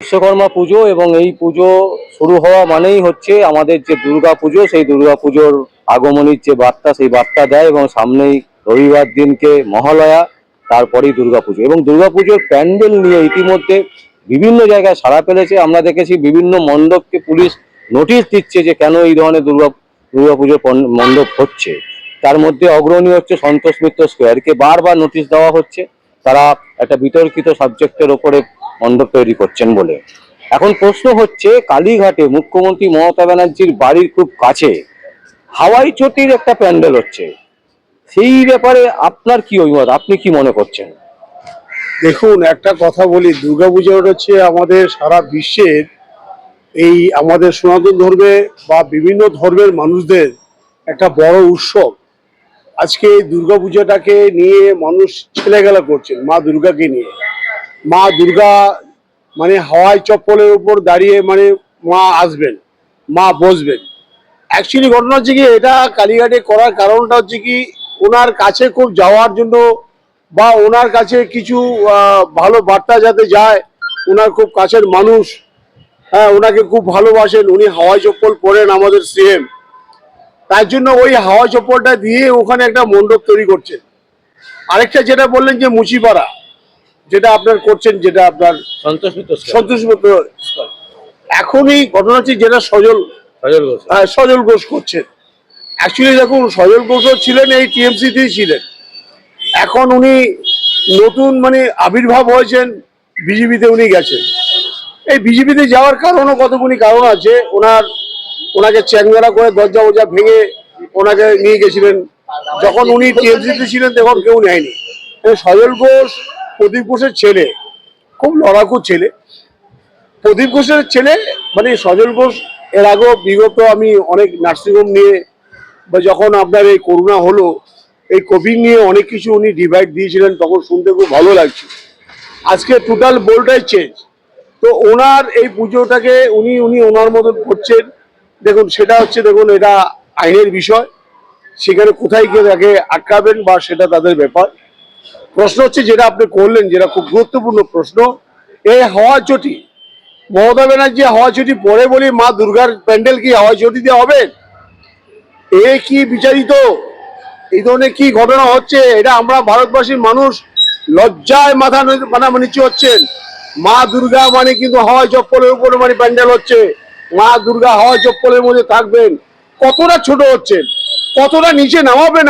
বিশ্বকর্মা পুজো, এবং এই পুজো শুরু হওয়া মানেই হচ্ছে আমাদের যে দুর্গা পুজো, সেই দুর্গা পুজোর আগমনীর যে বার্তা, সেই বার্তা দেয়। এবং সামনেই রবিবার দিনকে মহালয়া, তারপরেই দুর্গা পুজো। এবং দুর্গা পুজোর প্যান্ডেল নিয়ে ইতিমধ্যে বিভিন্ন জায়গায় সাড়া ফেলেছে। আমরা দেখেছি বিভিন্ন মণ্ডপকে পুলিশ নোটিশ দিচ্ছে যে কেন এই ধরনের দুর্গা পুজোর মণ্ডপ হচ্ছে। তার মধ্যে অগ্রণী হচ্ছে সন্তোষ মিত্র স্কোয়ারকে বারবার নোটিশ দেওয়া হচ্ছে, তারা একটা বিতর্কিত সাবজেক্টের ওপরে মণ্ডপ তৈরি করছেন বলে। এখন প্রশ্ন হচ্ছে, কালীঘাটে মুখ্যমন্ত্রী মমতা ব্যানার্জির বাড়ির খুব কাছে হাওয়াই চটির একটা প্যান্ডেল হচ্ছে, সেই ব্যাপারে আপনার কি অভিমত, আপনি কি মনে করছেন? দেখুন, একটা কথা বলি, দুর্গাপূজা হচ্ছে আমাদের সারা বিশ্বের, এই আমাদের সনাতন ধর্মে বা বিভিন্ন ধর্মের মানুষদের একটা বড় উৎসব। আজকে এই দুর্গাপূজাটাকে নিয়ে মানুষ ছেলেখেলা করছেন মা দুর্গাকে নিয়ে। মা দুর্গা মানে হাওয়াই চপ্পলের উপর দাঁড়িয়ে মানে মা আসবেন, মা বসবেন। অ্যাকচুয়ালি ঘটনা হচ্ছে কি, এটা কালীঘাটে করার কারণটা হচ্ছে কি, ওনার কাছে খুব যাওয়ার জন্য বা ওনার কাছে কিছু ভালো বার্তা যাতে যায়। ওনার খুব কাছের মানুষ, হ্যাঁ, ওনাকে খুব ভালোবাসেন, উনি হাওয়াই চপ্পল পরেন আমাদের সিএম। তার জন্য ওই হাওয়াই চপ্পলটা দিয়ে ওখানে একটা মণ্ডপ তৈরি করছেন। আরেকটা যেটা বললেন যে মুচিপাড়া, যেটা আপনার করছেন, যেটা আপনার সন্তোষ মিত্র, এখনই ঘটনা হচ্ছে যেটা সজল ঘোষ করছেন। অ্যাকচুয়ালি দেখুন, সজল ঘোষও ছিলেন এই টিএমসিতেই ছিলেন, এখন উনি নতুন মানে আবির্ভাব হয়েছেন, বিজেপিতে উনি গেছেন। এই বিজেপিতে যাওয়ার কারণও কতগুলি কারণ আছে। ওনাকে চ্যাংরা করে দরজা ওজা ভেঙে ওনাকে নিয়ে গেছিলেন। যখন উনি টিএমসিতে ছিলেন তখন কেউ নেয়নি। সজল ঘোষ প্রদীপ ঘোষের ছেলে, খুব লড়াকু ছেলে। প্রদীপ ঘোষের ছেলে মানে সজল ঘোষ এর আগেও বিগত আমি অনেক নার্সিংহোম নিয়ে বা যখন আপনার এই করোনা হলো, এই কোভিড নিয়ে অনেক কিছু উনি ডিভাইড দিয়েছিলেন, তখন শুনতে খুব ভালো লাগছে। আজকে টোটাল বোলটাই চেঞ্জ। তো ওনার এই পুজোটাকে উনি ওনার মতন করছেন। দেখুন, সেটা হচ্ছে, দেখুন, এটা আইনের বিষয়, সেখানে কোথায় গিয়ে তাকে আটকাবেন বা সেটা তাদের ব্যাপার। প্রশ্ন হচ্ছে যেটা আপনি করলেন, যেটা খুব গুরুত্বপূর্ণ প্রশ্ন, এই হাওয়া চটি, মমতা ব্যানার্জি হাওয়া চটি পরে বলি মা দুর্গার প্যান্ডেল কি হাওয়া চটি দিয়ে হবে? এ কি বিচারিত? এই ধরনের কি ঘটনা হচ্ছে? এটা আমরা ভারতবাসীর মানুষ লজ্জায় মাথা নিচু হচ্ছেন। মা দুর্গা মানে কিন্তু হাওয়াই চপ্পলের উপরে মানে প্যান্ডেল হচ্ছে। মা দুর্গা হাওয়াই চপ্পলের মধ্যে থাকবেন। কতটা ছোট হচ্ছেন, কতটা নিচে নামাবেন,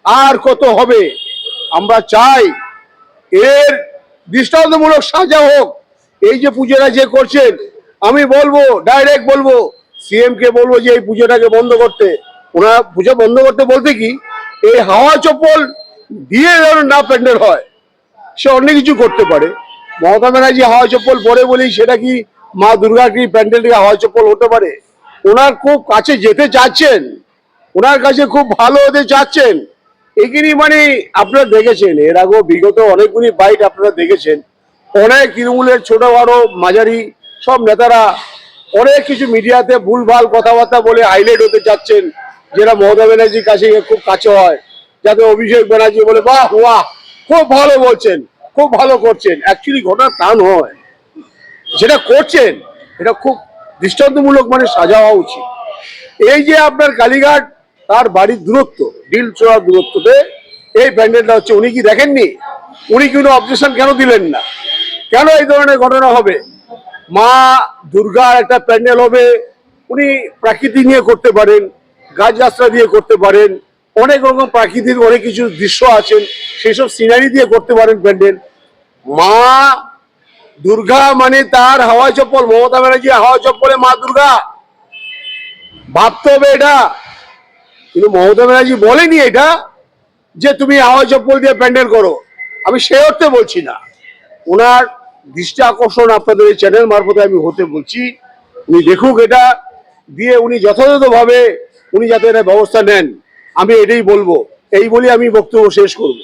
আর কত হবে? আমরা চাই এর দৃষ্টান্তমূলক সাজা হোক। এই যে পুজোটা যে করছেন, আমি বলবো, ডাইরেক্ট বলবো, সিএম কে বলবো যে এই পুজোটাকে বন্ধ করতে। ওনারা পুজো বন্ধ করতে বলতে কি, এই হাওয়া চপ্পল দিয়ে যেন না প্যান্ডেল হয়, সে অন্য কিছু করতে পারে। মমতা ব্যানার্জি হাওয়া চপ্পল পরে বলেই সেটা কি মা দুর্গা কি প্যান্ডেল থেকে হাওয়া চপ্পল হতে পারে? ওনার খুব কাছে যেতে চাচ্ছেন, ওনার কাছে খুব ভালো হতে চাচ্ছেন। এগিনি মানে আপনারা দেখেছেন, এর আগেও বিগত অনেকগুলি বাইট আপনারা দেখেছেন। অনেক তৃণমূলের ছোট বড় মাঝারি সব নেতারা অনেক কিছু মিডিয়াতে ভুলভাল কথাবার্তা বলে হাইলাইট হতে যাচ্ছেন, যেটা মমতা ব্যানার্জির কাছে খুব কাছে হয়, যাতে অভিষেক ব্যানার্জি বলে বাহ বাহ খুব ভালো বলছেন, খুব ভালো করছেন। অ্যাকচুয়ালি ঘটনা তা নয়, যেটা করছেন এটা খুব দৃষ্টান্তমূলক মানে সাজা হওয়া উচিত। এই যে আপনার কালীঘাট তার বাড়ির দূরত্ব, ডিল ছোড়ার দূরত্বতে এই প্যান্ডেলটা হচ্ছে, উনি কি দেখেননি? উনি কিন্তু অবজেকশন কেন দিলেন না? কেন এই ধরনের ঘটনা হবে? মা দুর্গার একটা প্যান্ডেল হবে, উনি প্রাকৃতি নিয়ে করতে পারেন, গাছ রাস্তা দিয়ে করতে পারেন, অনেক রকম প্রাকৃতিক অনেক কিছু দৃশ্য আছেন, সেসব সিনারি দিয়ে করতে পারেন প্যান্ডেল। মা দুর্গা মানে তার হাওয়াই চপ্পল, মমতা ব্যানার্জি হাওয়াই চপ্পলে মা দুর্গা, ভাবতে হবে এটা। কিন্তু মমতা ব্যানার্জি বলেনি এটা যে তুমি হাওয়াই চপ্পল দিয়ে প্যান্ডেল করো। আমি সে অর্থে বলছি না, ওনার দৃষ্টি আকর্ষণ আপনাদের এই চ্যানেল মারফতে আমি হতে বলছি, উনি দেখুক এটা দিয়ে, উনি যথাযথভাবে উনি যাতে এটা ব্যবস্থা নেন, আমি এটাই বলবো। এই বলে আমি বক্তব্য শেষ করবো।